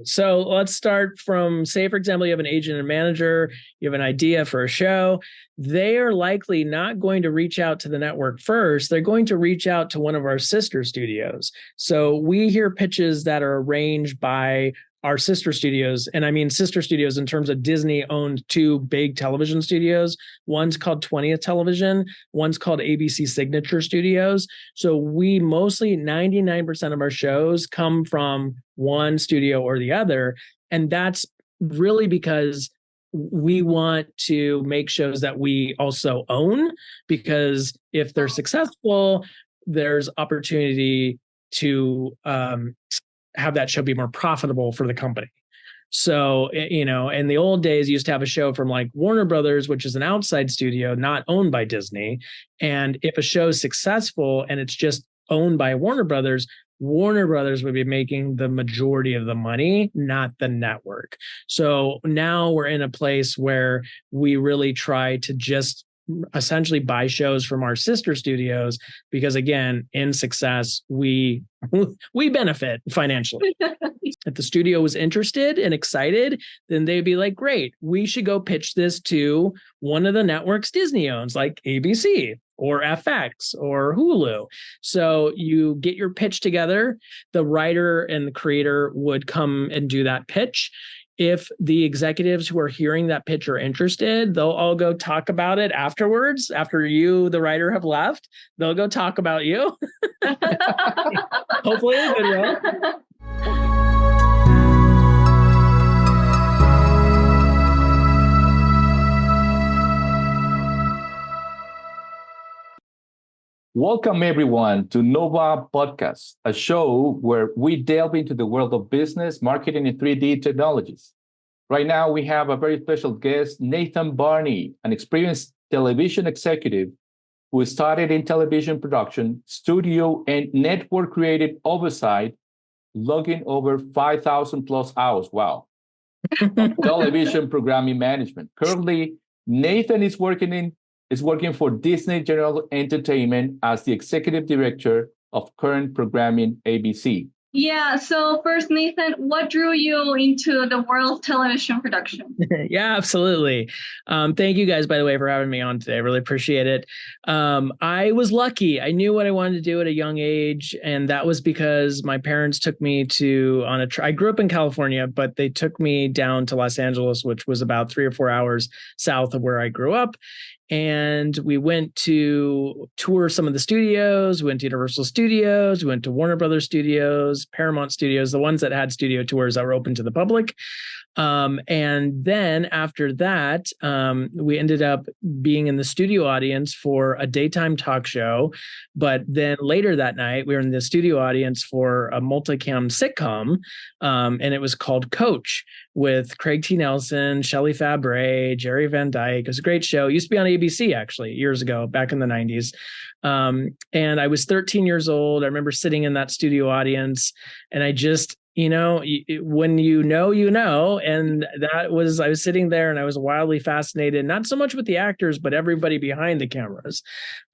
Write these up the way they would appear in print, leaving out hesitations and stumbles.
So let's start from, say, for example, you have an agent and manager, you have an idea for a show. They are likely not going to reach out to the network first. They're going to reach out to one of our sister studios. So we hear pitches that are arranged by our sister studios. And I mean sister studios in terms of Disney owned two big television studios. One's called 20th Television, one's called ABC Signature Studios. So we mostly 99% of our shows come from one studio or the other. And that's really because we want to make shows that we also own, because if they're successful, there's opportunity to have that show be more profitable for the company. So, in the old days, you used to have a show from like Warner Brothers, which is an outside studio, not owned by Disney. And if a show is successful and it's just owned by Warner Brothers would be making the majority of the money, not the network. So now we're in a place where we really try to just essentially buy shows from our sister studios, because again, in success, we benefit financially. If the studio was interested and excited, then they'd be like, great, we should go pitch this to one of the networks Disney owns, like ABC or FX or Hulu. So you get your pitch together, the writer and the creator would come and do that pitch. If the executives who are hearing that pitch are interested, they'll all go talk about it afterwards. After you, the writer, have left, they'll go talk about you. Hopefully in a good way. Welcome, everyone, to NOUVA Podcast, a show where we delve into the world of business, marketing, and 3D technologies. Right now, we have a very special guest, Nathan Varni, an experienced television executive who started in television production, studio, and network creative oversight, logging over 5,000 plus hours, wow, of television programming management. Currently, Nathan is working for Disney General Entertainment as the executive director of current programming ABC. Yeah, so first, Nathan, what drew you into the world of television production? Yeah, absolutely. Thank you guys, by the way, for having me on today. I really appreciate it. I was lucky. I knew what I wanted to do at a young age, and that was because my parents took me I grew up in California, but they took me down to Los Angeles, which was about 3 or 4 hours south of where I grew up. And we went to tour some of the studios, we went to Universal Studios, we went to Warner Brothers Studios, Paramount Studios, the ones that had studio tours that were open to the public. And then after that, we ended up being in the studio audience for a daytime talk show. But then later that night, we were in the studio audience for a multicam sitcom, and it was called Coach, with Craig T. Nelson, Shelley Fabre, Jerry Van Dyke. It was a great show. It used to be on ABC, actually, years ago, back in the 90s. And I was 13 years old. I remember sitting in that studio audience, and I just, when you know, and I was sitting there and I was wildly fascinated, not so much with the actors, but everybody behind the cameras.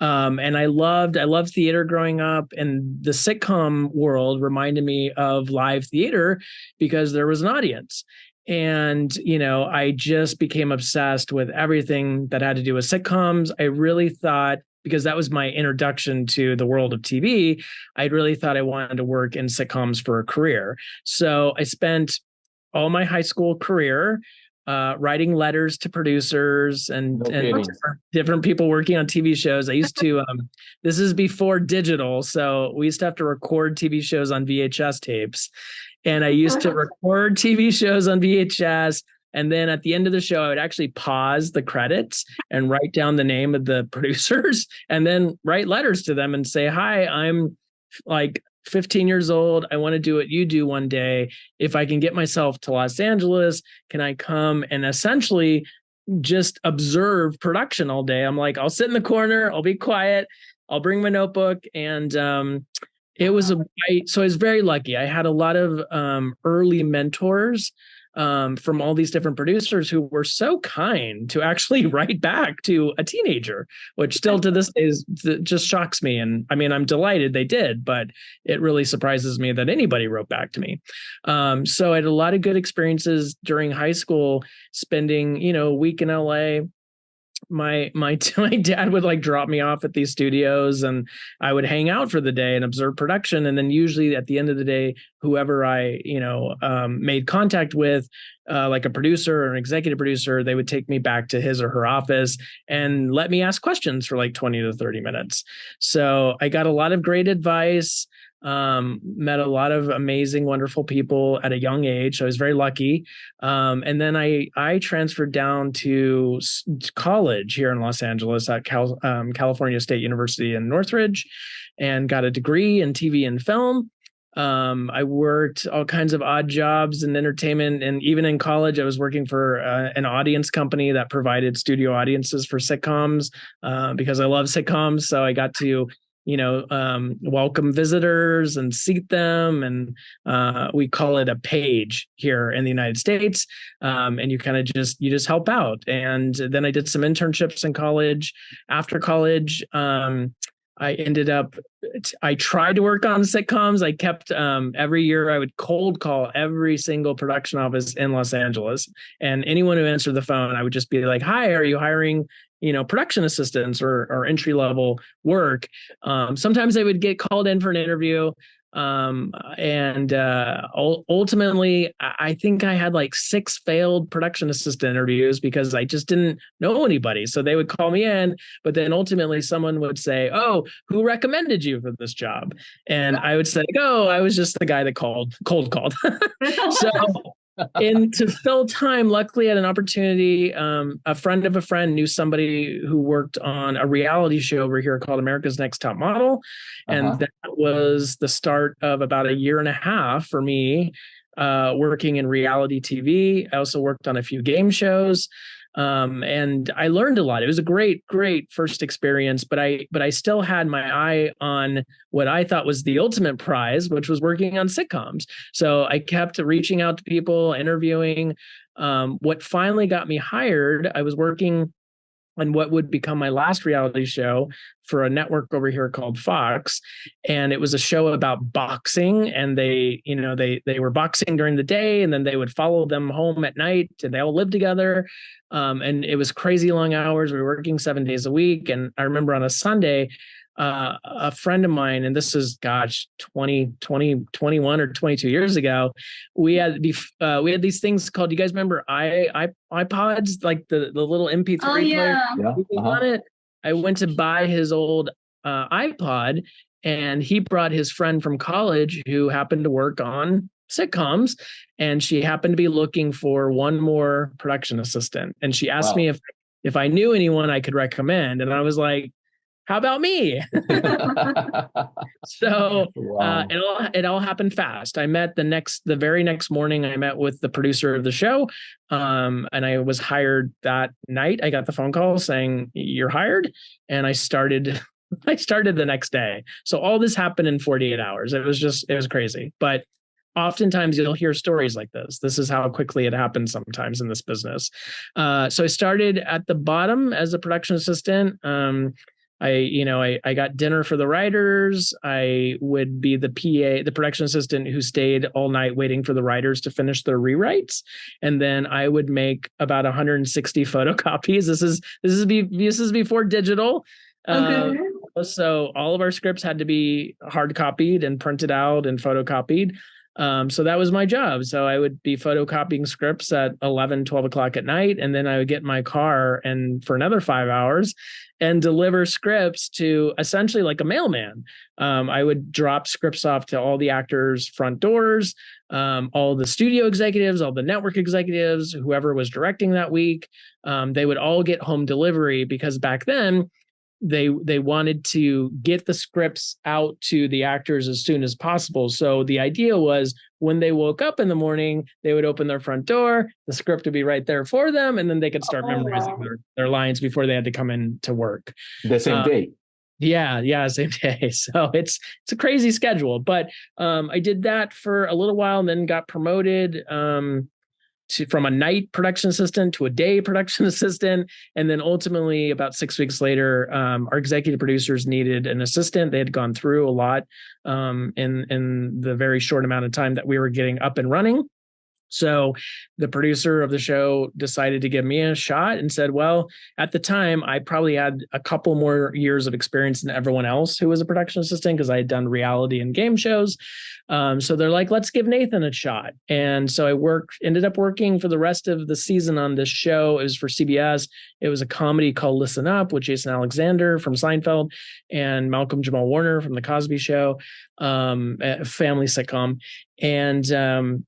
And I loved theater growing up, and the sitcom world reminded me of live theater because there was an audience. And, I just became obsessed with everything that had to do with sitcoms. I really thought, because that was my introduction to the world of TV, I really thought I wanted to work in sitcoms for a career. So I spent all my high school career writing letters to producers and different people working on TV shows. I used to, this is before digital, so we used to have to record TV shows on VHS tapes. And I used to record TV shows on VHS. And then at the end of the show, I would actually pause the credits and write down the name of the producers and then write letters to them and say, hi, I'm like 15 years old. I want to do what you do one day. If I can get myself to Los Angeles, can I come and essentially just observe production all day? I'm like, I'll sit in the corner. I'll be quiet. I'll bring my notebook. And so I was very lucky. I had a lot of early mentors from all these different producers who were so kind to actually write back to a teenager, which still to this day just shocks me. And I mean, I'm delighted they did, but it really surprises me that anybody wrote back to me. So I had a lot of good experiences during high school, spending, a week in LA. My dad would like drop me off at these studios, and I would hang out for the day and observe production. And then usually at the end of the day, whoever I made contact with, like a producer or an executive producer, they would take me back to his or her office and let me ask questions for like 20 to 30 minutes. So I got a lot of great advice. Met a lot of amazing, wonderful people at a young age. So I was very lucky. And then I transferred down to college here in Los Angeles at California State University in Northridge, and got a degree in TV and film. I worked all kinds of odd jobs in entertainment. And even in college, I was working for an audience company that provided studio audiences for sitcoms, because I love sitcoms. So I got to welcome visitors and seat them. And we call it a page here in the United States. And you kind of just help out. And then I did some internships in college. After college, I tried to work on sitcoms. I kept, every year I would cold call every single production office in Los Angeles. And anyone who answered the phone, I would just be like, hi, are you hiring production assistants or entry level work? Sometimes I would get called in for an interview. Ultimately, I think I had like 6 failed production assistant interviews because I just didn't know anybody. So they would call me in, but then ultimately someone would say, oh, who recommended you for this job? And I would say, oh, I was just the guy that cold called. So and to fill time, luckily I had an opportunity. A friend of a friend knew somebody who worked on a reality show over here called America's Next Top Model. And that was the start of about a year and a half for me working in reality TV. I also worked on a few game shows. And I learned a lot. It was a great first experience, but I still had my eye on what I thought was the ultimate prize, which was working on sitcoms. So I kept reaching out to people, interviewing. What finally got me hired, I was working on what would become my last reality show for a network over here called Fox. And it was a show about boxing, and they were boxing during the day, and then they would follow them home at night, and they all lived together. And it was crazy long hours. We were working 7 days a week. And I remember on a Sunday, a friend of mine, and this is 21 or 22 years ago, we had these things called, you guys remember iPods, like the little MP3 player on it? I went to buy his old iPod, and he brought his friend from college who happened to work on sitcoms, and she happened to be looking for one more production assistant, and she asked me if I knew anyone I could recommend, and I was like, how about me? So it all happened fast. I met the very next morning, I met with the producer of the show. And I was hired that night. I got the phone call saying you're hired. And I started the next day. So all this happened in 48 hours. It was crazy. But oftentimes you'll hear stories like this. This is how quickly it happens sometimes in this business. So I started at the bottom as a production assistant. I got dinner for the writers. I would be the PA, the production assistant who stayed all night waiting for the writers to finish their rewrites. And then I would make about 160 photocopies. This is before digital. Okay. So all of our scripts had to be hard copied and printed out and photocopied. So that was my job. So I would be photocopying scripts at 11, 12 o'clock at night. And then I would get in my car and for another 5 hours and deliver scripts to essentially like a mailman. I would drop scripts off to all the actors' front doors, all the studio executives, all the network executives, whoever was directing that week. They would all get home delivery because back then, they wanted to get the scripts out to the actors as soon as possible. So the idea was when they woke up in the morning, they would open their front door, the script would be right there for them, and then they could start memorizing their lines before they had to come in to work. The same day. Yeah, same day. So it's a crazy schedule. But I did that for a little while and then got promoted from a night production assistant to a day production assistant. And then ultimately about 6 weeks later, our executive producers needed an assistant. They had gone through a lot in the very short amount of time that we were getting up and running. So the producer of the show decided to give me a shot and said, well, at the time, I probably had a couple more years of experience than everyone else who was a production assistant because I had done reality and game shows. So they're like, let's give Nathan a shot. And so I ended up working for the rest of the season on this show. It was for CBS. It was a comedy called Listen Up with Jason Alexander from Seinfeld and Malcolm Jamal Warner from The Cosby Show, a family sitcom. And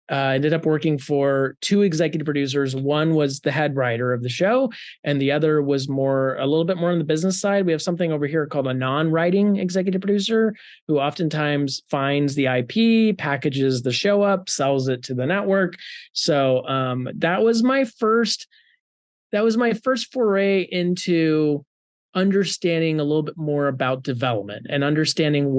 I ended up working for two executive producers. One was the head writer of the show, and the other was a little bit more on the business side. We have something over here called a non-writing executive producer who oftentimes finds the IP, packages the show up, sells it to the network. So that was my first foray into understanding a little bit more about development and understanding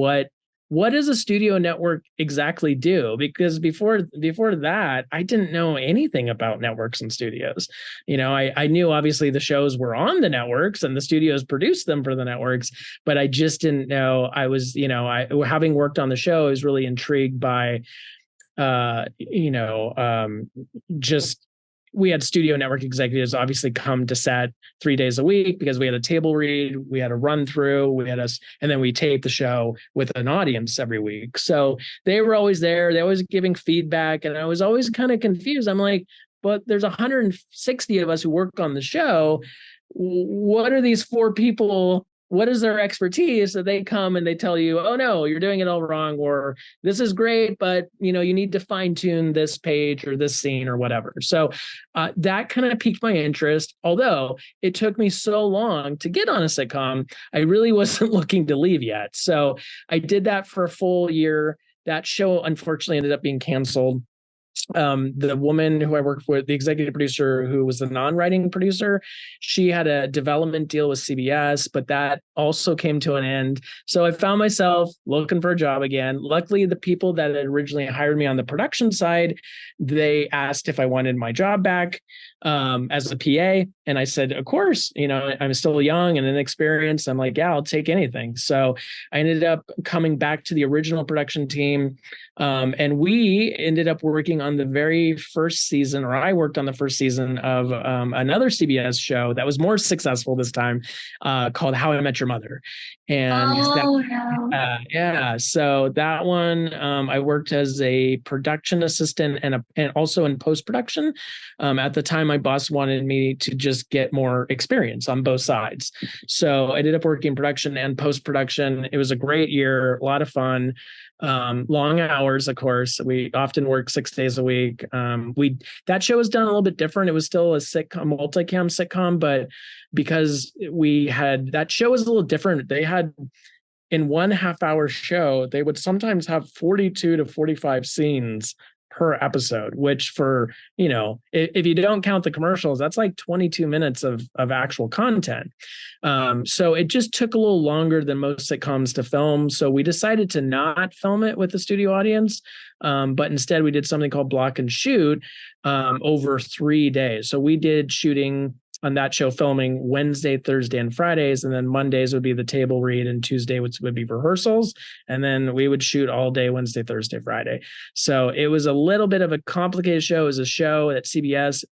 what does a studio network exactly do? Because before that, I didn't know anything about networks and studios. I knew obviously the shows were on the networks and the studios produced them for the networks, but I just didn't know. I was, having worked on the show, I was really intrigued by, just we had studio network executives obviously come to set 3 days a week because we had a table read, we had a run through, and then we taped the show with an audience every week. So they were always there. They always giving feedback. And I was always kind of confused. I'm like, but there's 160 of us who work on the show. What are these 4 people? What is their expertise that they come and they tell you, oh no, you're doing it all wrong, or this is great, but you need to fine tune this page or this scene or whatever. So that kind of piqued my interest. Although it took me so long to get on a sitcom, I really wasn't looking to leave yet. So I did that for a full year. That show unfortunately ended up being canceled. The woman who I worked with, the executive producer who was the non-writing producer, she had a development deal with CBS, but that also came to an end. So I found myself looking for a job again. Luckily, the people that had originally hired me on the production side, they asked if I wanted my job back as a PA. And I said, of course, I'm still young and inexperienced. I'm like, yeah, I'll take anything. So I ended up coming back to the original production team. And we ended up working on the very first season, or I worked on the first season of another CBS show that was more successful this time, called How I Met Your Mother. And so that one, I worked as a production assistant and also in post-production. At the time, my boss wanted me to just get more experience on both sides. So I ended up working production and post-production. It was a great year, a lot of fun. Long hours, of course. We often work 6 days a week. That show was done a little bit different. It was still a sitcom, multicam sitcom, but because that show was a little different. They had, in 1.5 hour show, they would sometimes have 42 to 45 scenes per episode, which for, if you don't count the commercials, that's like 22 minutes of actual content. So it just took a little longer than most sitcoms to film. So we decided to not film it with the studio audience, but instead we did something called block and shoot over 3 days. So we did shooting on that show, filming Wednesday, Thursday, and Fridays, and then Mondays would be the table read, and Tuesday would be rehearsals, and then we would shoot all day Wednesday, Thursday, Friday. So it was a little bit of a complicated show. It was a show that CBS,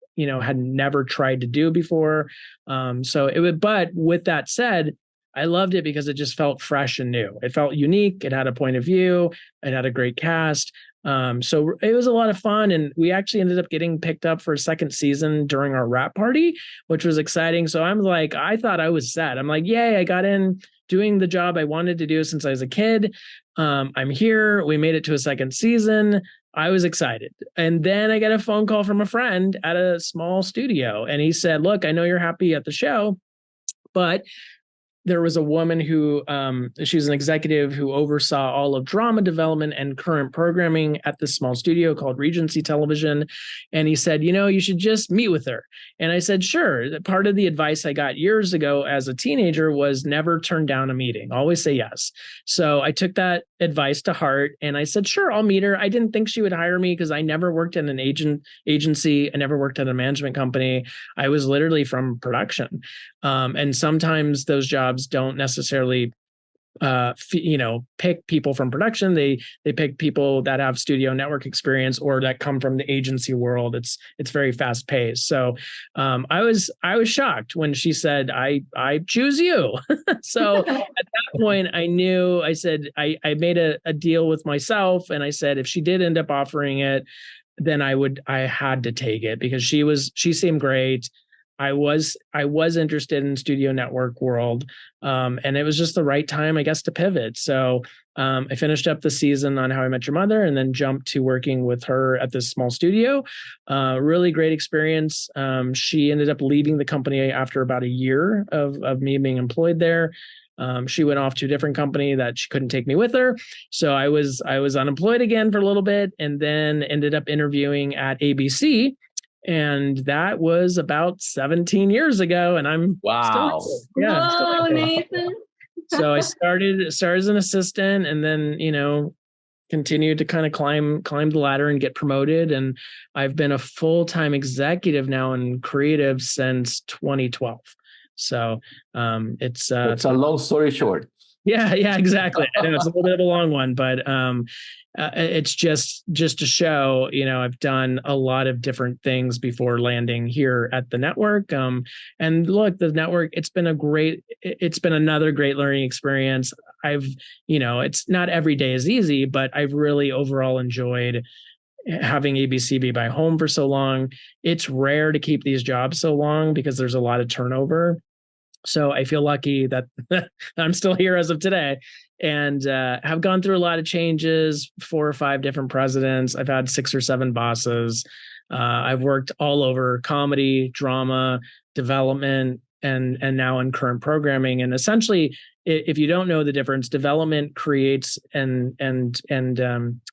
had never tried to do before. But with that said, I loved it because it just felt fresh and new. It felt unique. It had a point of view. It had a great cast. So it was a lot of fun, and we actually ended up getting picked up for a second season during our wrap party, which was exciting. So I'm like, I thought I was set. I'm like, yay, I got in doing the job I wanted to do since I was a kid. I'm here. We made it to a second season. I was excited. And then I got a phone call from a friend at a small studio, and he said, look, I know you're happy at the show, but there was a woman who, she was an executive who oversaw all of drama development and current programming at this small studio called Regency Television. And he said, you should just meet with her. And I said, sure. Part of the advice I got years ago as a teenager was never turn down a meeting, always say yes. So I took that advice to heart and I said, sure, I'll meet her. I didn't think she would hire me because I never worked in an agency. I never worked at a management company. I was literally from production. And sometimes those jobs don't necessarily pick people from production. They pick people that have studio network experience or that come from the agency world. It's very fast paced. So I was shocked when she said, I choose you. So at that point I knew, I said, I made a deal with myself. And I said, if she did end up offering it, then I had to take it because she seemed great. I was interested in studio network world. And it was just the right time, I guess, to pivot. So I finished up the season on How I Met Your Mother and then jumped to working with her at this small studio. Really great experience. She ended up leaving the company after about a year of me being employed there. She went off to a different company that she couldn't take me with her. So I was unemployed again for a little bit and then ended up interviewing at ABC. And that was about 17 years ago. And I'm wow. Whoa, Nathan. So I started as an assistant and then, continued to kind of climb the ladder and get promoted. And I've been a full-time executive now in creative since 2012. So it's a long story short. Yeah, exactly. I know it's a little bit of a long one, but it's just to show, I've done a lot of different things before landing here at the network. And look, the network, it's been another great learning experience. It's not every day is easy, but I've really overall enjoyed having ABC be my home for so long. It's rare to keep these jobs so long because there's a lot of turnover. So I feel lucky that I'm still here as of today and have gone through a lot of changes, 4 or 5 different presidents. I've had 6 or 7 bosses. I've worked all over comedy, drama, development, and now in current programming. And essentially, if you don't know the difference, development creates and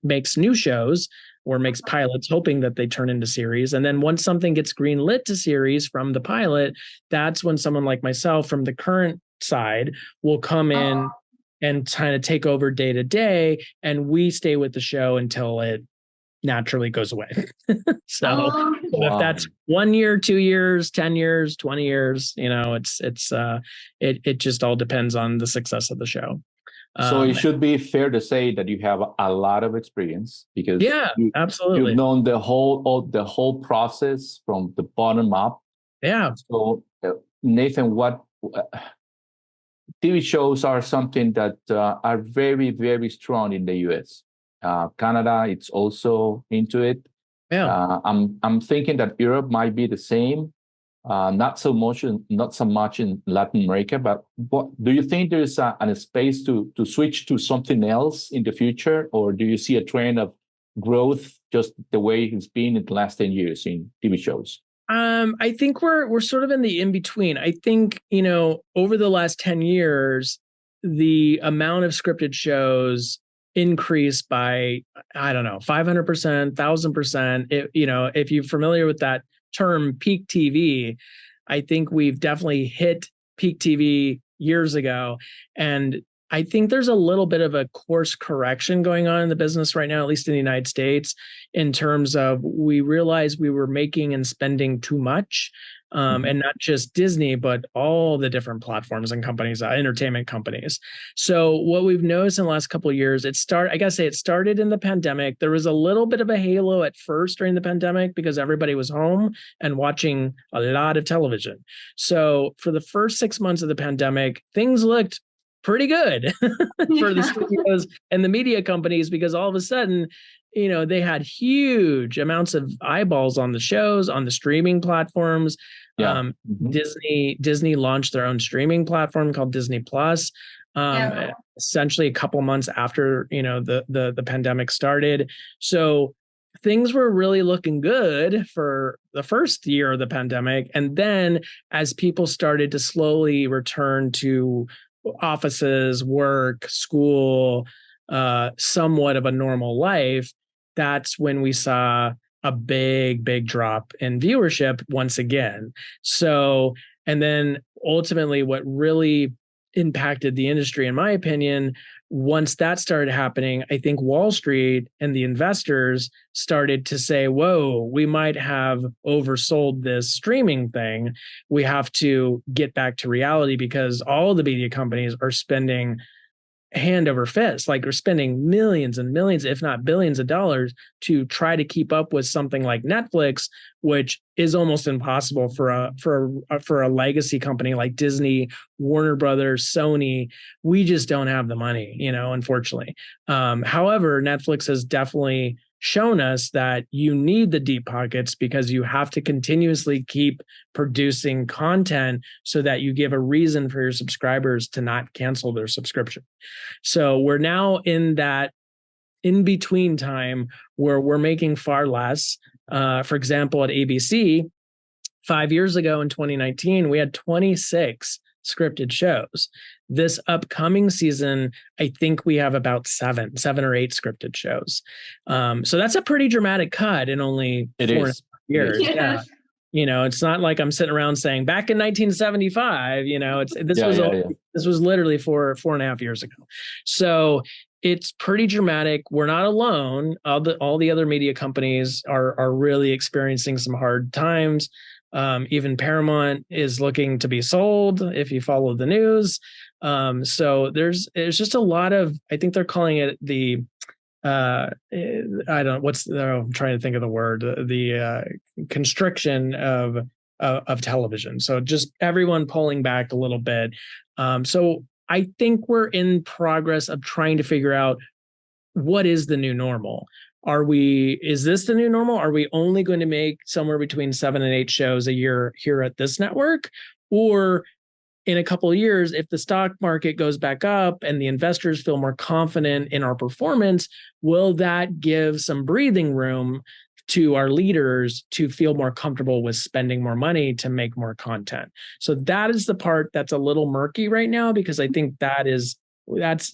makes new shows or makes pilots, hoping that they turn into series. And then once something gets greenlit to series from the pilot, that's when someone like myself from the current side will come in and kind of take over day to day. And we stay with the show until it naturally goes away. So if that's 1 year, 2 years, 10 years, 20 years, it just all depends on the success of the show. So it should be fair to say that you have a lot of experience because absolutely. You've known the whole process from the bottom up. Yeah. So Nathan, what TV shows are something that are very, very strong in the US. Canada, it's also into it. Yeah. I'm thinking that Europe might be the same. Not so much in Latin America, but do you think there's a space to switch to something else in the future, or do you see a trend of growth just the way it's been in the last 10 years in TV shows? I think we're sort of in the in between. I think over the last 10 years, the amount of scripted shows increased by 500%, 1,000%. If you're familiar with that term peak TV, I think we've definitely hit peak TV years ago. And I think there's a little bit of a course correction going on in the business right now, at least in the United States, in terms of we realized we were making and spending too much. And not just Disney, but all the different platforms and companies, entertainment companies. So what we've noticed in the last couple of years, it started in the pandemic. There was a little bit of a halo at first during the pandemic because everybody was home and watching a lot of television. So for the first 6 months of the pandemic, things looked pretty good for the studios and the media companies because all of a sudden, they had huge amounts of eyeballs on the shows, on the streaming platforms. Disney launched their own streaming platform called Disney Plus, essentially a couple months after, the pandemic started. So things were really looking good for the first year of the pandemic. And then as people started to slowly return to offices, work, school, somewhat of a normal life, that's when we saw a big drop in viewership once again. So, and then ultimately what really impacted the industry, in my opinion, once that started happening, I think Wall Street and the investors started to say, whoa, we might have oversold this streaming thing. We have to get back to reality because all the media companies are spending hand over fist, like we're spending millions and millions, if not billions of dollars to try to keep up with something like Netflix, which is almost impossible for a legacy company like Disney, Warner Brothers, Sony. We just don't have the money, unfortunately. However, Netflix has definitely shown us that you need the deep pockets because you have to continuously keep producing content so that you give a reason for your subscribers to not cancel their subscription. So we're now in that in-between time where we're making far less. For example, at ABC, 5 years ago in 2019, we had 26 scripted shows. This upcoming season, I think we have about seven or eight scripted shows. So that's a pretty dramatic cut in only 4.5 years. Yes. Yeah. It's not like I'm sitting around saying back in 1975, this was literally 4.5 years ago. So it's pretty dramatic. We're not alone. All the other media companies are really experiencing some hard times. Even Paramount is looking to be sold if you follow the news. So there's just a lot of, I think they're calling it the I'm trying to think of the word, the constriction of television. So just everyone pulling back a little bit. So I think we're in progress of trying to figure out what is the new normal. Is this the new normal? Are we only going to make somewhere between 7 and 8 shows a year here at this network? Or in a couple of years, if the stock market goes back up and the investors feel more confident in our performance, will that give some breathing room to our leaders to feel more comfortable with spending more money to make more content? So that is the part that's a little murky right now, because I think that's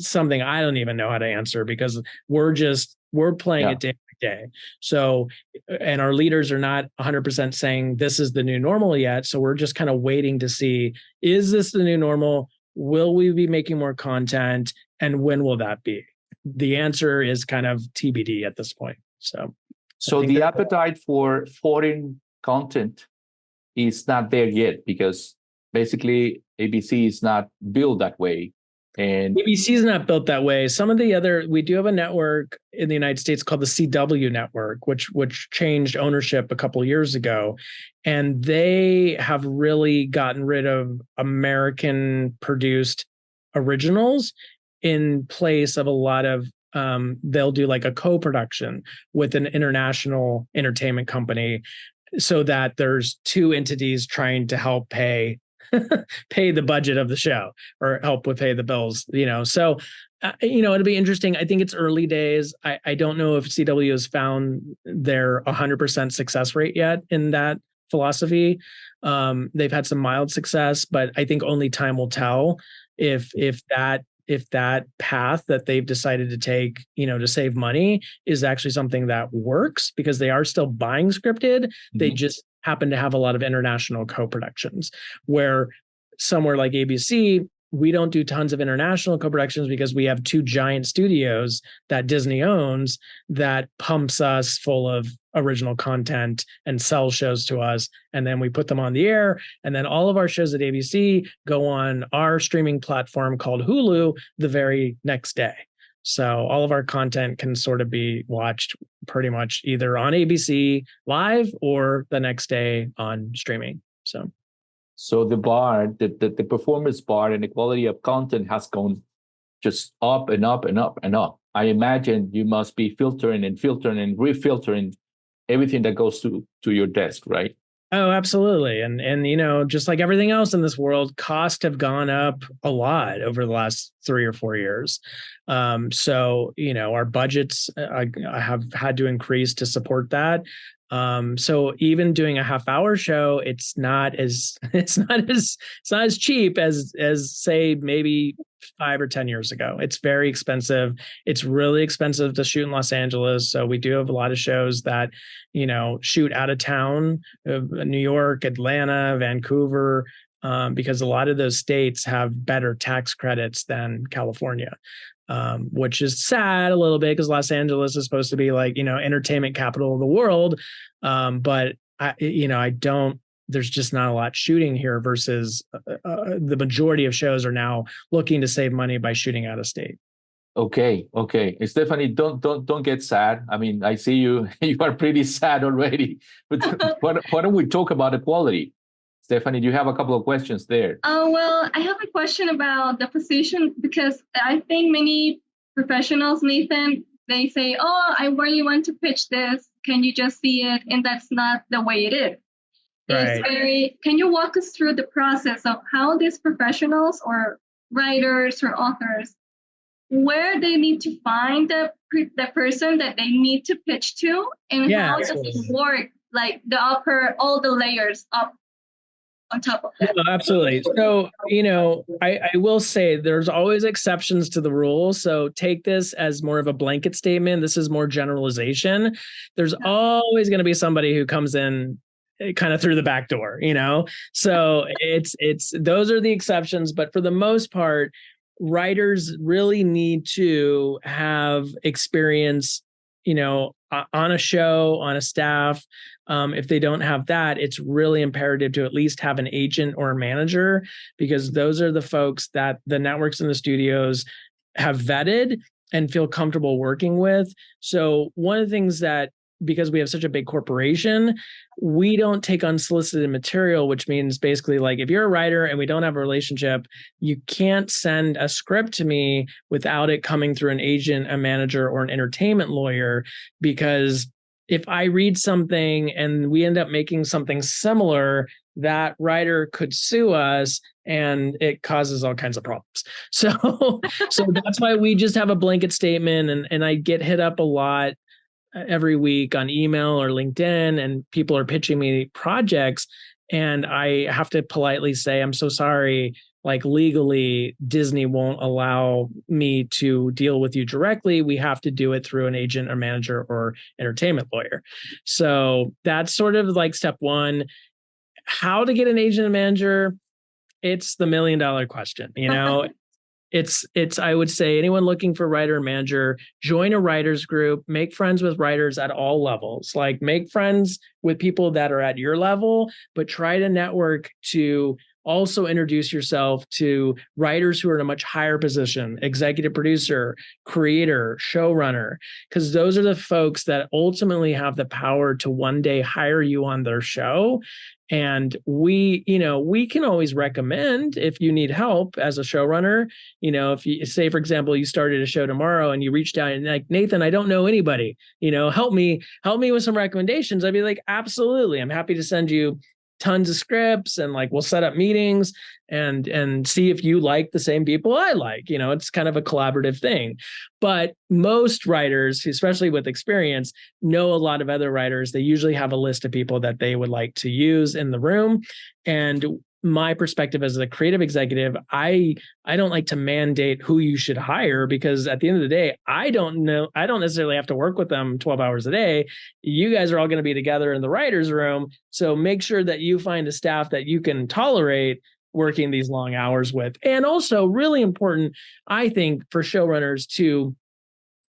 something I don't even know how to answer, because we're playing it day by day. So, and our leaders are not 100% saying this is the new normal yet. So we're just kind of waiting to see, is this the new normal? Will we be making more content? And when will that be? The answer is kind of TBD at this point. So the appetite for foreign content is not there yet, because basically ABC is not built that way. And ABC is not built that way. We do have a network in the United States called the CW network, which changed ownership a couple of years ago. And they have really gotten rid of American produced originals in place of a lot of, they'll do like a co-production with an international entertainment company, so that there's two entities trying to help pay the budget of the show, or help with pay the bills, So, it'll be interesting. I think it's early days. I don't know if CW has found their 100% success rate yet in that philosophy. They've had some mild success, but I think only time will tell if that path that they've decided to take, to save money, is actually something that works, because they are still buying scripted. Mm-hmm. They just happen to have a lot of international co-productions, where somewhere like ABC, we don't do tons of international co-productions because we have two giant studios that Disney owns that pumps us full of original content and sells shows to us. And then we put them on the air. And then all of our shows at ABC go on our streaming platform called Hulu the very next day. So all of our content can sort of be watched pretty much either on ABC live or the next day on streaming. So the bar, the performance bar and the quality of content has gone just up and up and up and up. I imagine you must be filtering and refiltering everything that goes to your desk, right? Oh, absolutely. And just like everything else in this world, costs have gone up a lot over the last 3 or 4 years. So our budgets I have had to increase to support that. So even doing a half hour show, it's not as it's not as cheap as say maybe 5 or 10 years ago. It's very expensive. It's really expensive to shoot in Los Angeles. So we do have a lot of shows that, shoot out of town, New York, Atlanta, Vancouver, because a lot of those states have better tax credits than California, which is sad a little bit because Los Angeles is supposed to be like, entertainment capital of the world. But I don't, there's just not a lot shooting here versus the majority of shows are now looking to save money by shooting out of state. Okay, okay. Stephanie, don't get sad. I mean, I see you you are pretty sad already. But why don't we talk about equality? Stephanie, do you have a couple of questions there? Well, I have a question about the position because I think many professionals, Nathan, they say, "Oh, I really want to pitch this. Can you just see it?" And that's not the way it is. It's Right. can you walk us through the process of how these professionals or writers or authors, where they need to find the person that they need to pitch to, and Yeah, how does absolutely. it work, like the upper, all the layers up on top of that? No, absolutely. So, I will say there's always exceptions to the rule. So take this as more of a blanket statement. This is more generalization. There's always going to be somebody who comes in kind of through the back door. So it's those are the exceptions, but for the most part, writers really need to have experience, on a show, on a staff. If they don't have that, it's really imperative to at least have an agent or a manager, because those are the folks that the networks and the studios have vetted and feel comfortable working with. So one of the things that, because we have such a big corporation, we don't take unsolicited material, which means basically like if you're a writer and we don't have a relationship, you can't send a script to me without it coming through an agent, a manager, or an entertainment lawyer. Because if I read something and we end up making something similar, that writer could sue us and it causes all kinds of problems. So that's why we just have a blanket statement, and I get hit up a lot every week on email or LinkedIn, and people are pitching me projects, and I have to politely say, I'm so sorry, like legally, Disney won't allow me to deal with you directly. We have to do it through an agent or manager or entertainment lawyer. So that's sort of like step one. How to get an agent and manager? It's the $1 million question. It's I would say anyone looking for writer or manager, join a writers group, make friends with writers at all levels. Like make friends with people that are at your level, but try to network to also introduce yourself to writers who are in a much higher position, executive producer, creator, showrunner, because those are the folks that ultimately have the power to one day hire you on their show. And we can always recommend if you need help as a showrunner. If you say, for example, you started a show tomorrow and you reached out and like, Nathan, I don't know anybody, help me with some recommendations. I'd be like, absolutely. I'm happy to send you tons of scripts, and like we'll set up meetings and see if you like the same people I like. It's kind of a collaborative thing. But most writers, especially with experience, know a lot of other writers. They usually have a list of people that they would like to use in the room. And my perspective as a creative executive, I don't like to mandate who you should hire, because at the end of the day, I don't necessarily have to work with them 12 hours a day. You guys are all going to be together in the writer's room. So make sure that you find a staff that you can tolerate working these long hours with. And also really important, I think, for showrunners to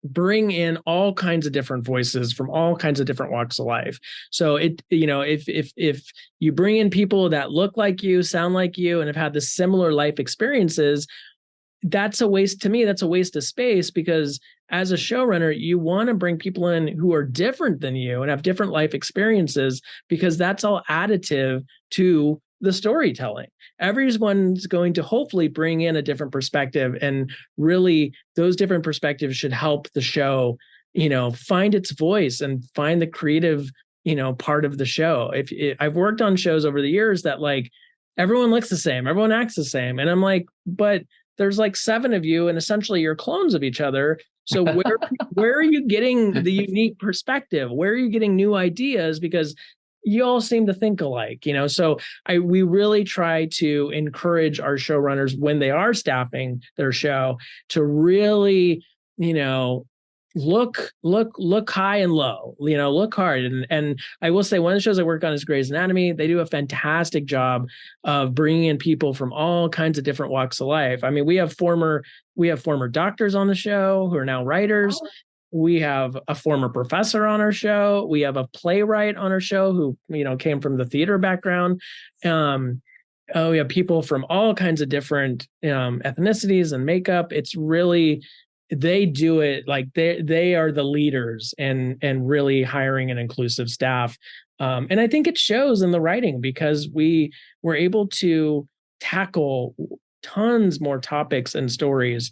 bring in all kinds of different voices from all kinds of different walks of life. So if you bring in people that look like you, sound like you, and have had the similar life experiences, that's a waste to me. That's a waste of space, because as a showrunner, you want to bring people in who are different than you and have different life experiences, because that's all additive to the storytelling. Everyone's going to hopefully bring in a different perspective, and really those different perspectives should help the show, find its voice and find the creative, part of the show. I've worked on shows over the years that like everyone looks the same, everyone acts the same. And I'm like, but there's like 7 of you and essentially you're clones of each other. So where are you getting the unique perspective? Where are you getting new ideas? Because you all seem to think alike, So we really try to encourage our showrunners when they are staffing their show to really, look high and low, look hard. And I will say one of the shows I work on is Grey's Anatomy. They do a fantastic job of bringing in people from all kinds of different walks of life. I mean, we have former doctors on the show who are now writers. We have a former professor on our show. We have a playwright on our show who, came from the theater background. We have people from all kinds of different ethnicities and makeup. It's really, they do it like they are the leaders and really hiring an inclusive staff. And I think it shows in the writing because we were able to tackle tons more topics and stories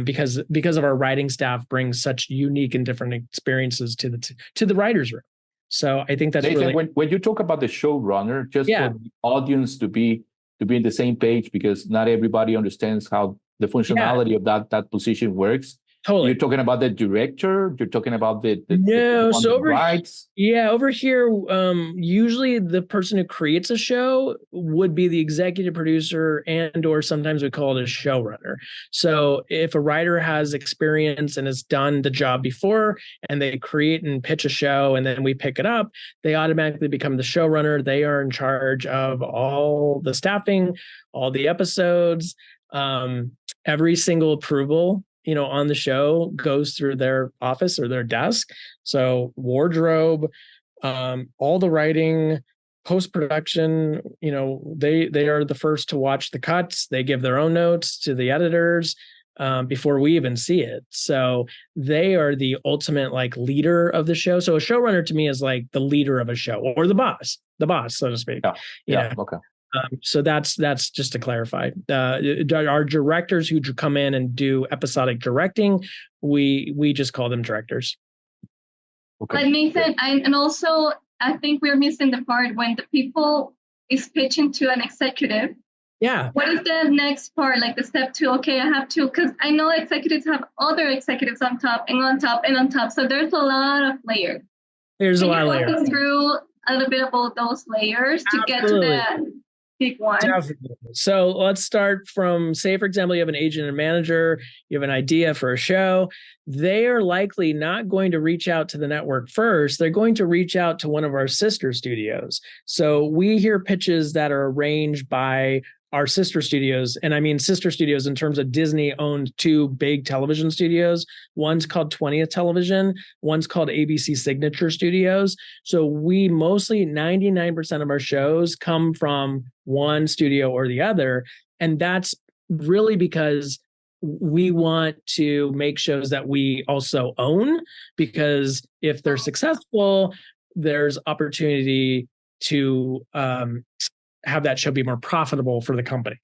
because of our writing staff brings such unique and different experiences to the writer's room. So I think that's Nathan, really when you talk about the showrunner, just for the audience to be in the same page, because not everybody understands how the functionality of that position works. Totally. You're talking about the director. You're talking about the rights. Over here, usually the person who creates a show would be the executive producer, or sometimes we call it a showrunner. So if a writer has experience and has done the job before, and they create and pitch a show, and then we pick it up, they automatically become the showrunner. They are in charge of all the staffing, all the episodes, every single approval on the show goes through their office or their desk. So wardrobe, all the writing, post-production, they are the first to watch the cuts. They give their own notes to the editors before we even see it. So they are the ultimate like leader of the show. So a showrunner to me is like the leader of a show, or the boss, so to speak. Yeah. Okay. So that's just to clarify. Our directors who come in and do episodic directing, we just call them directors. Okay. But Nathan, and also I think we're missing the part when the people is pitching to an executive. Yeah. What is the next part? Like the step 2? Okay, I have to, because I know executives have other executives on top and on top and on top. So there's a lot of layers. There's a lot of layers. Can you walk us through a little bit about those layers to get to the big one? Definitely. So let's start from, say, for example, you have an agent and manager, you have an idea for a show. They are likely not going to reach out to the network first. They're going to reach out to one of our sister studios. So we hear pitches that are arranged by our sister studios. And I mean sister studios in terms of Disney owned 2 big television studios. One's called 20th Television. One's called ABC Signature Studios. So we mostly 99% of our shows come from one studio or the other. And that's really because we want to make shows that we also own, because if they're successful, there's opportunity to have that show be more profitable for the company.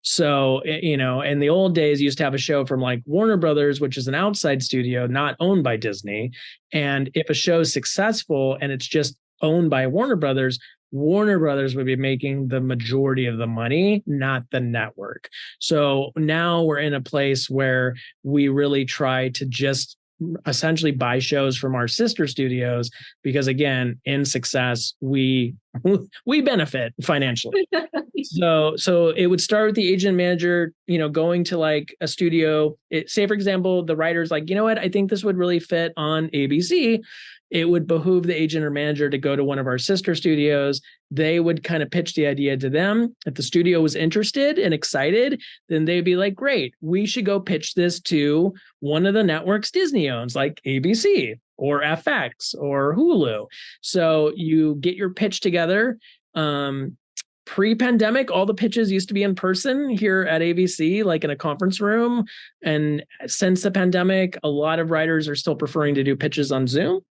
So, in the old days, you used to have a show from like Warner Brothers, which is an outside studio, not owned by Disney. And if a show is successful and it's just owned by Warner Brothers would be making the majority of the money, not the network. So now we're in a place where we really try to just essentially buy shows from our sister studios, because again, in success, we benefit financially. So it would start with the agent manager, going to like a studio. Say, for example, the writer's like, you know what, I think this would really fit on ABC. It would behoove the agent or manager to go to one of our sister studios. They would kind of pitch the idea to them. If the studio was interested and excited, then they'd be like, great, we should go pitch this to one of the networks Disney owns, like ABC or FX or Hulu. So you get your pitch together. Pre-pandemic, all the pitches used to be in person here at ABC, like in a conference room. And since the pandemic, a lot of writers are still preferring to do pitches on Zoom.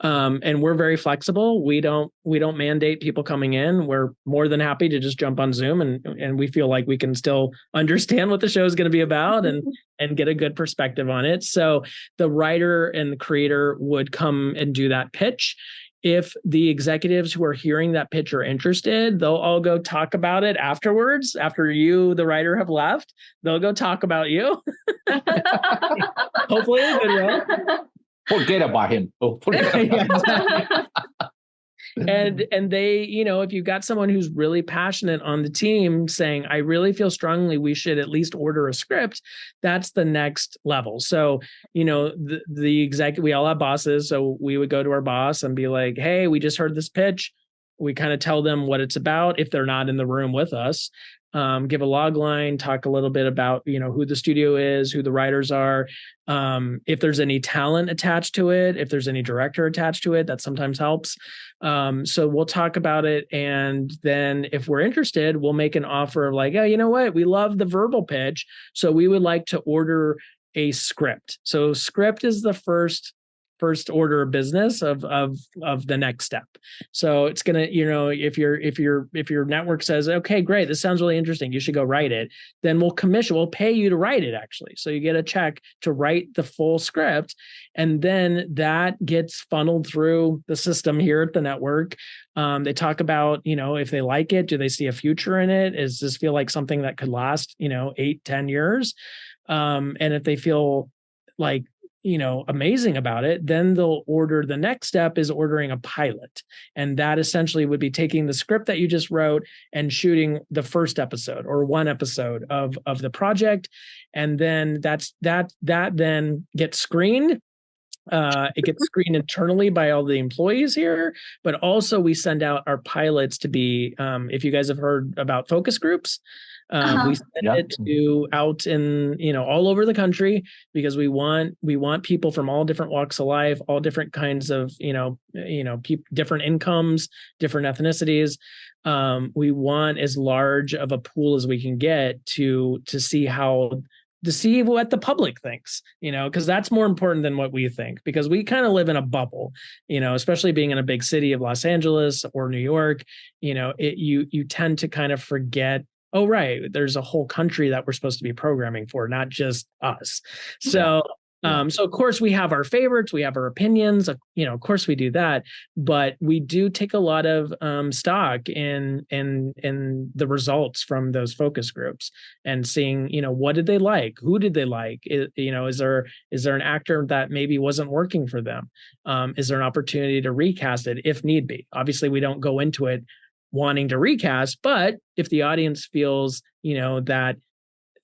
And we're very flexible. We don't mandate people coming in. We're more than happy to just jump on Zoom, and we feel like we can still understand what the show is going to be about and get a good perspective on it. So the writer and the creator would come and do that pitch. if the executives who are hearing that pitch are interested, they'll all go talk about it afterwards. After you, the writer, have left, they'll go talk about you. Hopefully in a good way. Forget about him. Oh, forget about Yeah, exactly. And they, if you've got someone who's really passionate on the team saying, I really feel strongly we should at least order a script, that's the next level. So, the executive, we all have bosses. So we would go to our boss and be like, hey, we just heard this pitch. We kind of tell them what it's about if they're not in the room with us. Give a log line, talk a little bit about, who the studio is, who the writers are, if there's any talent attached to it, if there's any director attached to it, that sometimes helps. So we'll talk about it. And then if we're interested, we'll make an offer of like, oh, you know what? We love the verbal pitch. So we would like to order a script. So script is the first order of business of the next step. So it's gonna, if your network says, okay, great, this sounds really interesting, you should go write it, then we'll pay you to write it actually. So you get a check to write the full script, and then that gets funneled through the system here at the network. They talk about, if they like it, do they see a future in it? Does this feel like something that could last, 8-10 years? And if they feel like, amazing about it, then they'll order. The next step is ordering a pilot. And that essentially would be taking the script that you just wrote and shooting the first episode or one episode of the project. And then that then gets screened. It gets screened internally by all the employees here, but also we send out our pilots to be, if you guys have heard about focus groups, we send it to out in, all over the country, because we want people from all different walks of life, all different kinds of, different incomes, different ethnicities. We want as large of a pool as we can get to see what the public thinks, because that's more important than what we think, because we kind of live in a bubble, especially being in a big city of Los Angeles or New York, you tend to kind of forget, oh, right, there's a whole country that we're supposed to be programming for, not just us. So, so of course we have our favorites, we have our opinions, of course we do that, but we do take a lot of stock in the results from those focus groups and seeing, what did they like? Who did they like? Is there an actor that maybe wasn't working for them? Is there an opportunity to recast it if need be? Obviously, we don't go into it wanting to recast, but if the audience feels, that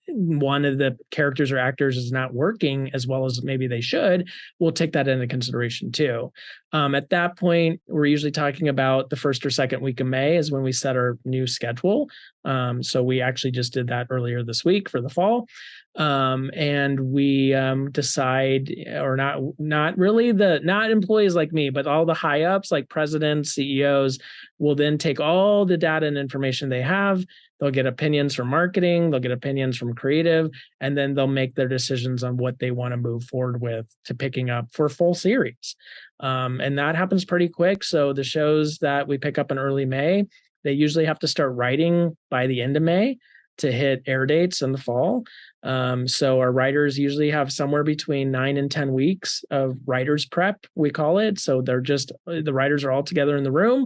one of the characters or actors is not working as well as maybe they should, we'll take that into consideration too. At that point, we're usually talking about the first or second week of May is when we set our new schedule. So we actually just did that earlier this week for the fall. And we decide, or not employees like me, but all the high ups like presidents, CEOs will then take all the data and information they have. They'll get opinions from marketing, they'll get opinions from creative, and then they'll make their decisions on what they want to move forward with to picking up for full series. And that happens pretty quick. So the shows that we pick up in early May, they usually have to start writing by the end of May to hit air dates in the fall. So our writers usually have somewhere between 9 and 10 weeks of writers prep, we call it. So the writers are all together in the room.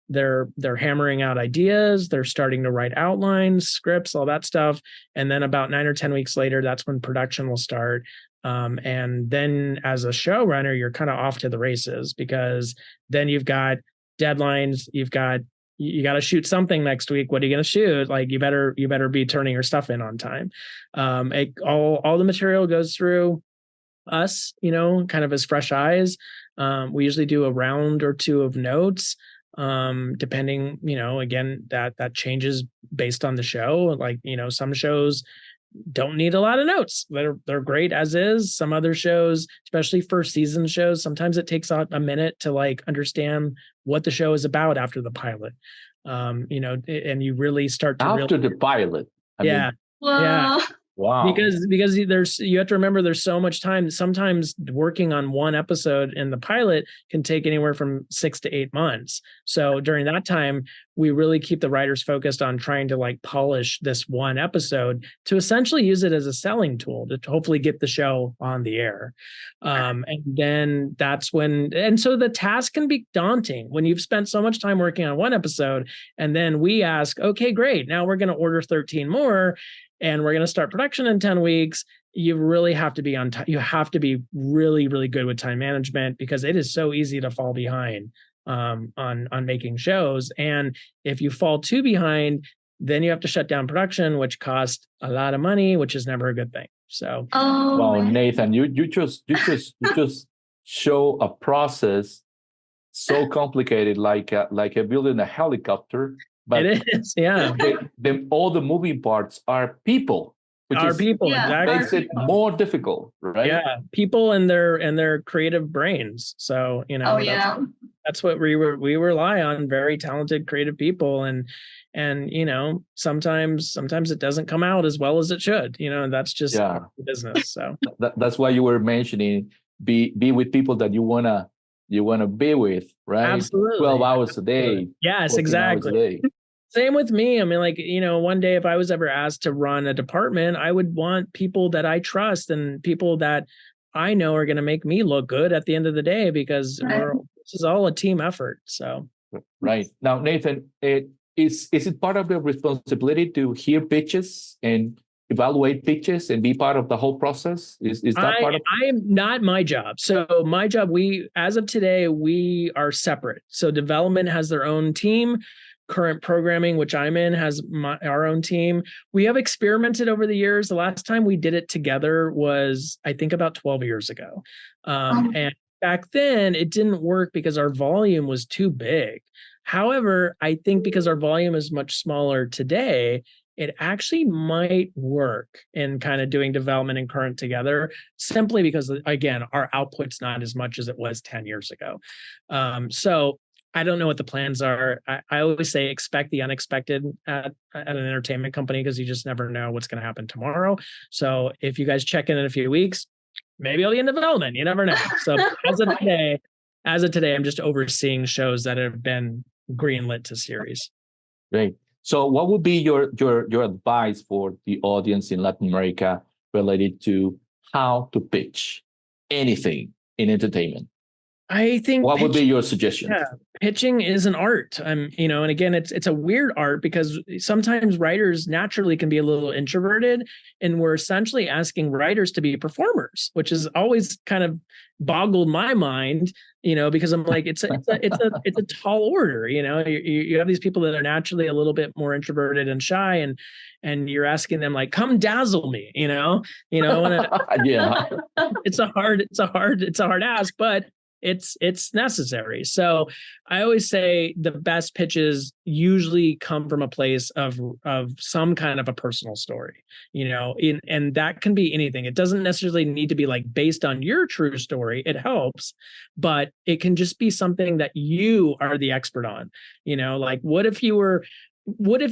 They're hammering out ideas. They're starting to write outlines, scripts, all that stuff. And then about 9 or 10 weeks later, that's when production will start. And then as a showrunner, you're kind of off to the races, because then you've got deadlines. You got to shoot something next week. What are you going to shoot? Like you better be turning your stuff in on time. All the material goes through us, kind of as fresh eyes. We usually do a round or two of notes. Depending, again, that changes based on the show. Like, some shows don't need a lot of notes. They're great as is. Some other shows, especially first season shows, sometimes it takes a minute to like understand what the show is about after the pilot. And you really start to after the pilot. Well, Wow. Because you have to remember there's so much time. Sometimes working on one episode in the pilot can take anywhere from 6 to 8 months. So during that time, we really keep the writers focused on trying to like polish this one episode to essentially use it as a selling tool to hopefully get the show on the air. And then that's when, and so the task can be daunting when you've spent so much time working on one episode. And then we ask, okay, great. Now we're going to order 13 more. And we're going to start production in 10 weeks. You really have to be on time. You have to be really, really good with time management because it is so easy to fall behind on making shows. And if you fall too behind, then you have to shut down production, which costs a lot of money, which is never a good thing. So, well, Nathan, you just show a process so complicated, like building a helicopter. But it is, yeah. All the moving parts are people, which exactly makes it more difficult, right? Yeah, people and their creative brains. So that's what we rely on, very talented creative people, and sometimes it doesn't come out as well as it should. And that's just the business. So that's why you were mentioning be with people that you wanna be with, right? Absolutely. 12 hours a day. Yes, exactly. Same with me. I mean, like, one day if I was ever asked to run a department, I would want people that I trust and people that I know are going to make me look good at the end of the day, because this is all a team effort. So, right. Now, Nathan, is it part of the responsibility to hear pitches and evaluate pitches and be part of the whole process? Is that part of? I'm not my job. So my job, as of today, we are separate. So development has their own team. Current programming, which I'm in, has our own team. We have experimented over the years. The last time we did it together was, I think, about 12 years ago. And back then it didn't work because our volume was too big. However, I think because our volume is much smaller today, it actually might work in kind of doing development and current together, simply because, again, our output's not as much as it was 10 years ago. So I don't know what the plans are. I always say expect the unexpected at an entertainment company, because you just never know what's going to happen tomorrow. So if you guys check in a few weeks, maybe I'll be in development. You never know. So as of today, I'm just overseeing shows that have been greenlit to series. Great. So what would be your advice for the audience in Latin America related to how to pitch anything in entertainment? I think what would be your suggestion? Yeah, pitching is an art. And again, it's a weird art, because sometimes writers naturally can be a little introverted, and we're essentially asking writers to be performers, which has always kind of boggled my mind, because I'm like, it's a tall order. You have these people that are naturally a little bit more introverted and shy, and you're asking them like, come dazzle me, yeah. It's a hard ask, but it's necessary. So I always say the best pitches usually come from a place of some kind of a personal story, and that can be anything. It doesn't necessarily need to be like based on your true story. It helps, but it can just be something that you are the expert on. Like what if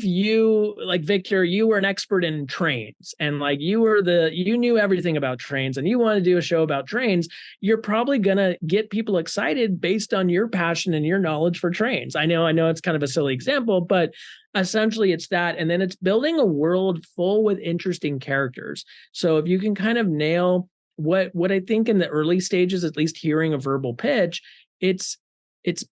you, like Victor, you were an expert in trains, and like you knew everything about trains, and you want to do a show about trains. You're probably going to get people excited based on your passion and your knowledge for trains. I know it's kind of a silly example, but essentially it's that. And then it's building a world full with interesting characters. So if you can kind of nail what I think in the early stages, at least hearing a verbal pitch, it's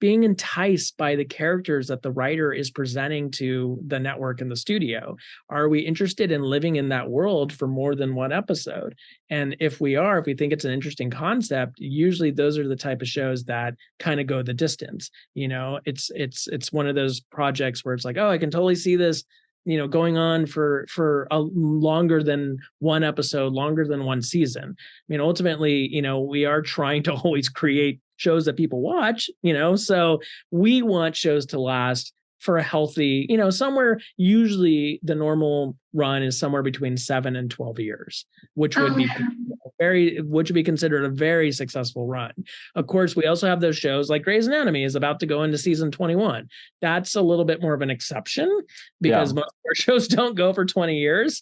being enticed by the characters that the writer is presenting to the network and the studio. Are we interested in living in that world for more than one episode? And if we think it's an interesting concept, usually those are the type of shows that kind of go the distance. It's one of those projects where it's like, oh, I can totally see this, going on for a longer than one episode, longer than one season. I mean, ultimately, we are trying to always create shows that people watch, so we want shows to last for a healthy, somewhere, usually the normal run is somewhere between 7 and 12 years, which would be considered a very successful run. Of course, we also have those shows like Grey's Anatomy is about to go into season 21. That's a little bit more of an exception, because most of our shows don't go for 20 years.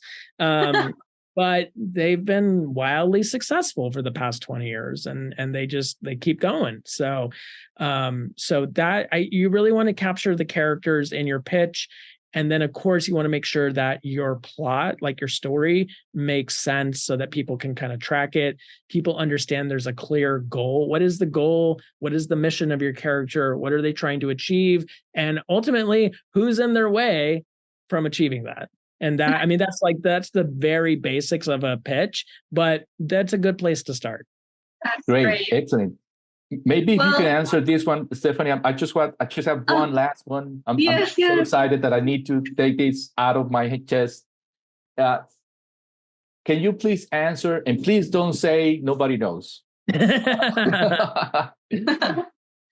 but they've been wildly successful for the past 20 years, and they keep going. So you really want to capture the characters in your pitch. And then, of course, you want to make sure that your plot, like your story, makes sense so that people can kind of track it. People understand there's a clear goal. What is the goal? What is the mission of your character? What are they trying to achieve? And ultimately, who's in their way from achieving that? And that, I mean, that's the very basics of a pitch, but that's a good place to start. That's Great. Excellent. Maybe if you can answer this one, Stephanie, I just have one last one. I'm so excited that I need to take this out of my chest. Can you please answer, and please don't say nobody knows.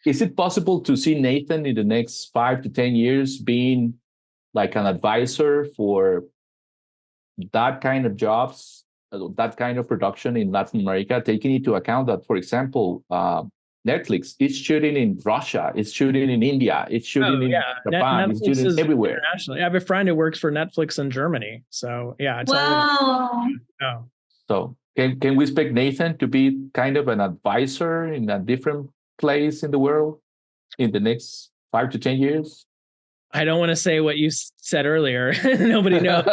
Is it possible to see Nathan in the next 5 to 10 years being like an advisor for that kind of jobs, that kind of production in Latin America, taking into account that, for example, Netflix is shooting in Russia, it's shooting in India, it's shooting in Japan, it's shooting everywhere. Internationally. I have a friend who works for Netflix in Germany. So yeah, it's wow. So can we expect Nathan to be kind of an advisor in a different place in the world in the next 5 to 10 years? I don't want to say what you said earlier. Nobody knows.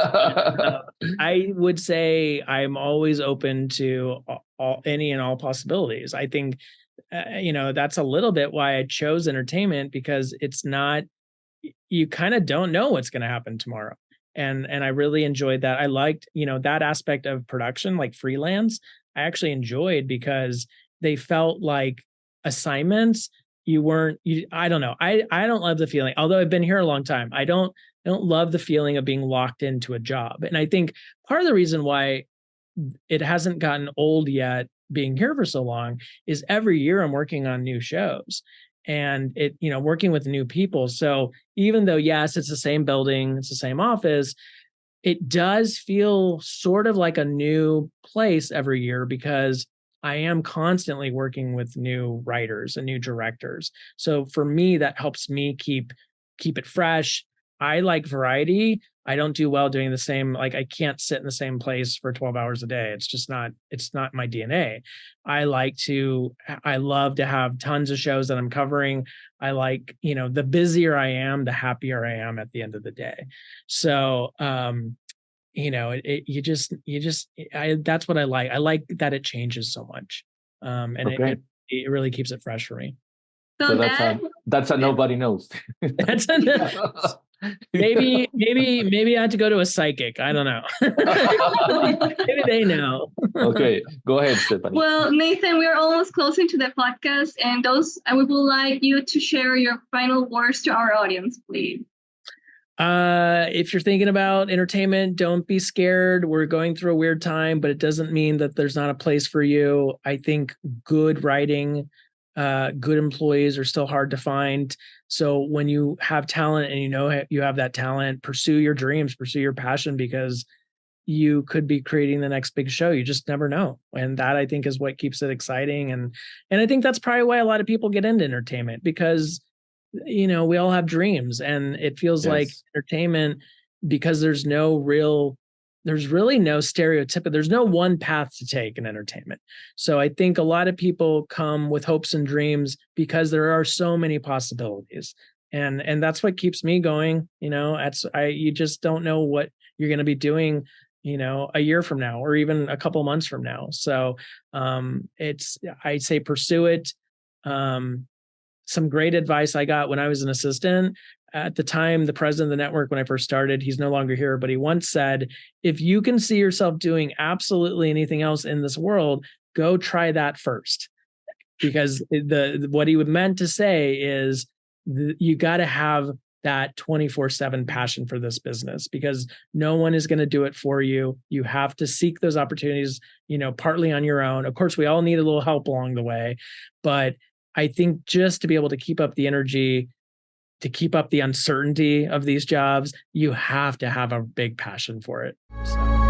I would say I'm always open to any and all possibilities. I think, that's a little bit why I chose entertainment, because it's not, you kind of don't know what's going to happen tomorrow. And I really enjoyed that. I liked, that aspect of production, like freelance, I actually enjoyed, because they felt like assignments. I don't know. I don't love the feeling, although I've been here a long time. I don't love the feeling of being locked into a job. And I think part of the reason why it hasn't gotten old yet, being here for so long, is every year I'm working on new shows and working with new people. So even though, yes, it's the same building, it's the same office, it does feel sort of like a new place every year, because I am constantly working with new writers and new directors. So for me, that helps me keep it fresh. I like variety. I don't do well doing the same, like I can't sit in the same place for 12 hours a day. It's not my DNA. I love to have tons of shows that I'm covering. I like, the busier I am, the happier I am at the end of the day. So, that's what I like. I like that it changes so much. And it really keeps it fresh for me. So that's a nobody knows. That's maybe I have to go to a psychic. I don't know. Maybe they know. Okay, go ahead, Stephanie. Well, Nathan, we're almost closing to the podcast, and we would like you to share your final words to our audience, please. If you're thinking about entertainment, don't be scared. We're going through a weird time, but it doesn't mean that there's not a place for you. I think good writing, good employees are still hard to find. So when you have talent and you have that talent, pursue your dreams, pursue your passion, because you could be creating the next big show. You just never know. And that, I think, is what keeps it exciting. And I think that's probably why a lot of people get into entertainment, because we all have dreams, and it feels like entertainment, because there's really no stereotypical, there's no one path to take in entertainment. So I think a lot of people come with hopes and dreams because there are so many possibilities. And that's what keeps me going. You just don't know what you're going to be doing, a year from now, or even a couple months from now. So I'd say pursue it. Some great advice I got when I was an assistant. At the time, the president of the network, when I first started, he's no longer here, but he once said, if you can see yourself doing absolutely anything else in this world, go try that first. Because what he meant to say is you got to have that 24/7 passion for this business, because no one is going to do it for you. You have to seek those opportunities, partly on your own. Of course, we all need a little help along the way, but I think just to be able to keep up the energy, to keep up the uncertainty of these jobs, you have to have a big passion for it. So.